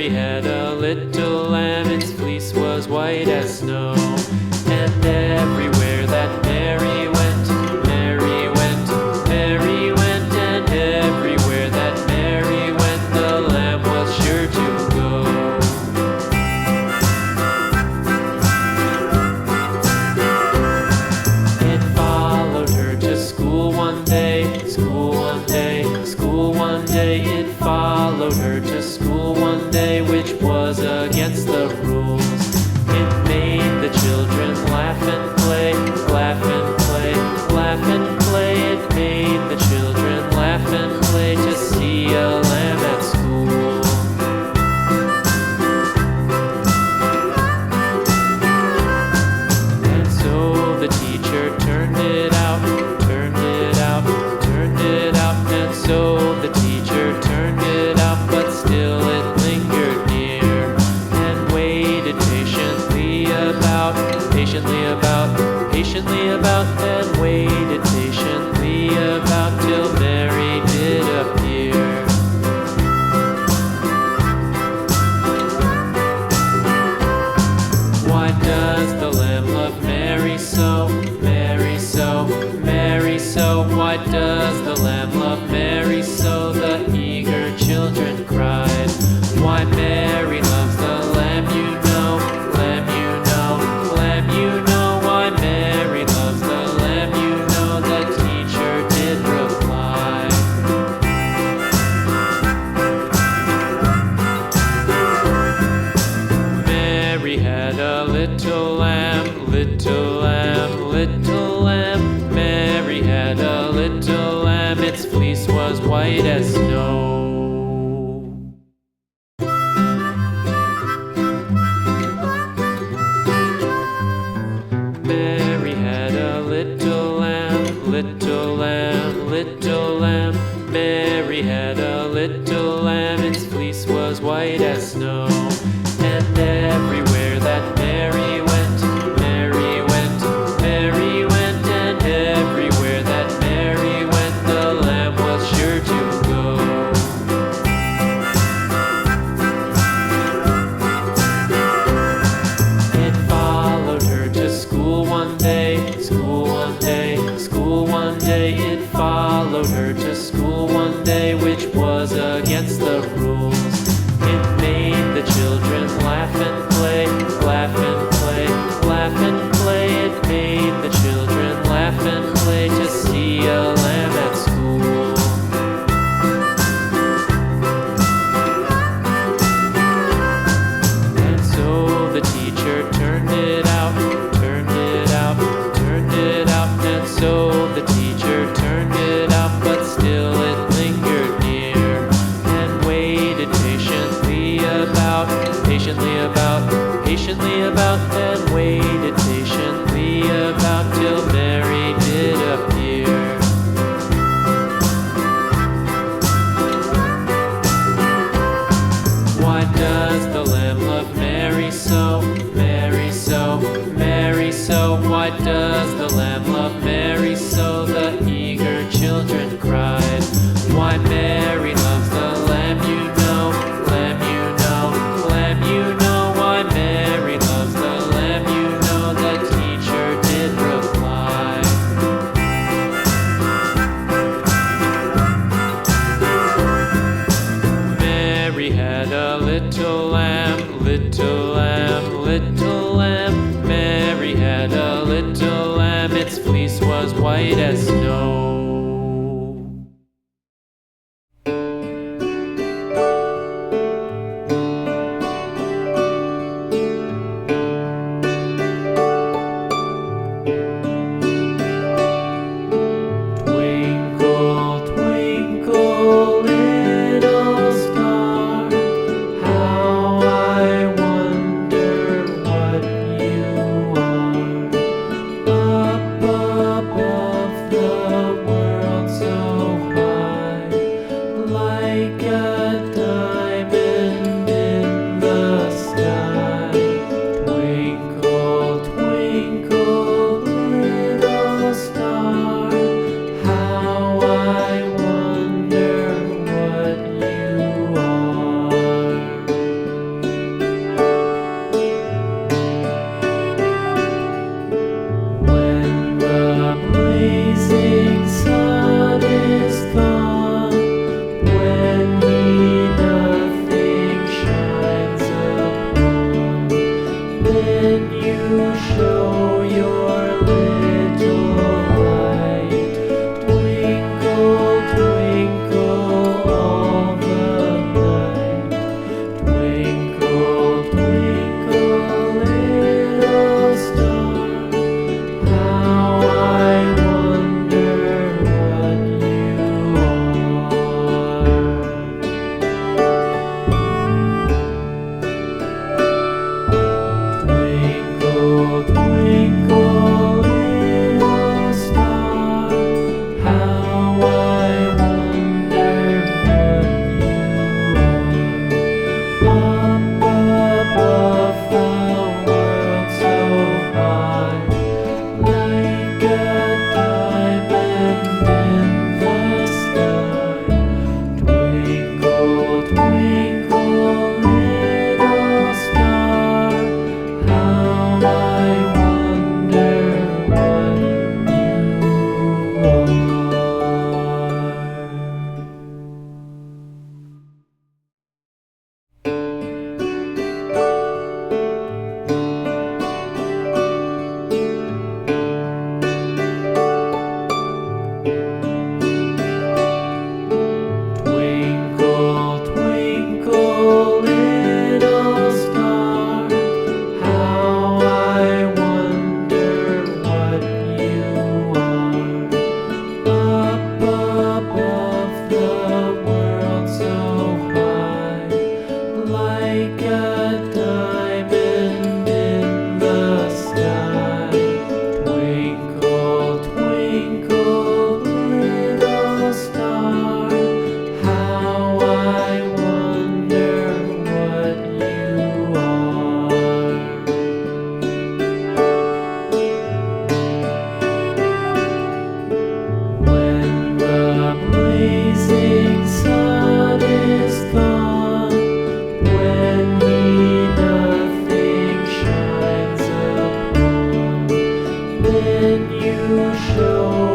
Mary had a little lamb, its fleece was white as snow. And everywhere that Mary went, Mary went, Mary went, and everywhere that Mary went, the lamb was sure to go. It followed her to school one day, school one day, school one day. It followed her to school one day, which was against the rules. It made the children laugh and play, laugh and play, laugh and play. It made the children laugh and play to see a lamb at school. And so the teacher turned it out, turned it out, turned it out. And so the teacher turned it out, but still it lingered near and waited patiently about, and waited patiently about till Mary did appear. Why does the lamb love Mary so, Mary so, Mary so? Why does the lamb love Mary so? The eager children cried. Why Mary loves the lamb, you know, lamb, you know, lamb, you know. Why Mary loves the lamb, you know, the teacher did reply. Mary had a little lamb, little lamb, little lamb. Mary had a little lamb, its fleece was white as snow. Mary had a little lamb, little lamb, little lamb. Mary had a little lamb, its fleece was white as snow. And everywhere that Mary went, Mary went, Mary went, and everywhere that Mary went, the lamb was sure to go. It followed her to school one day, school one day, school one day. It followed her to school one day, which was against the rules. It made the children laugh and play, laugh and play, laugh and play. It made the children laugh and play to see a lamb at school. And so the teacher turned it out, turned it out, turned it out. And so the teacher turned it out, but still it lingered near and waited patiently about, and waited patiently about till Mary did appear. Why does the lamb love Mary so, Mary so, Mary so? Why does the lamb love Mary so? The eager children cried. Why Mary loves the lamb, you know, lamb, you know, lamb, you know. Why Mary loves the lamb, you know, the teacher did reply. Mary had a little lamb, little lamb, little lamb. Mary had a little lamb, its fleece was white as snow. Twinkle, twinkle, little star, how I wonder what you are. Up above the Then you show your little light. Twinkle, twinkle all the night. Twinkle, twinkle, little star, how I wonder what you are. Twinkle, twinkle, little star, how I wonder what you are. Up above the world so high, like a diamond in the sky. Twinkle, twinkle, little star, how I wonder what you are. Twinkle, twinkle, little star, how I wonder what you are. Up above the world so high, like a diamond in the sky. Twinkle, twinkle, little star, how I wonder what you are. When the blazing sun is gone, when me nothing shines upon, then you show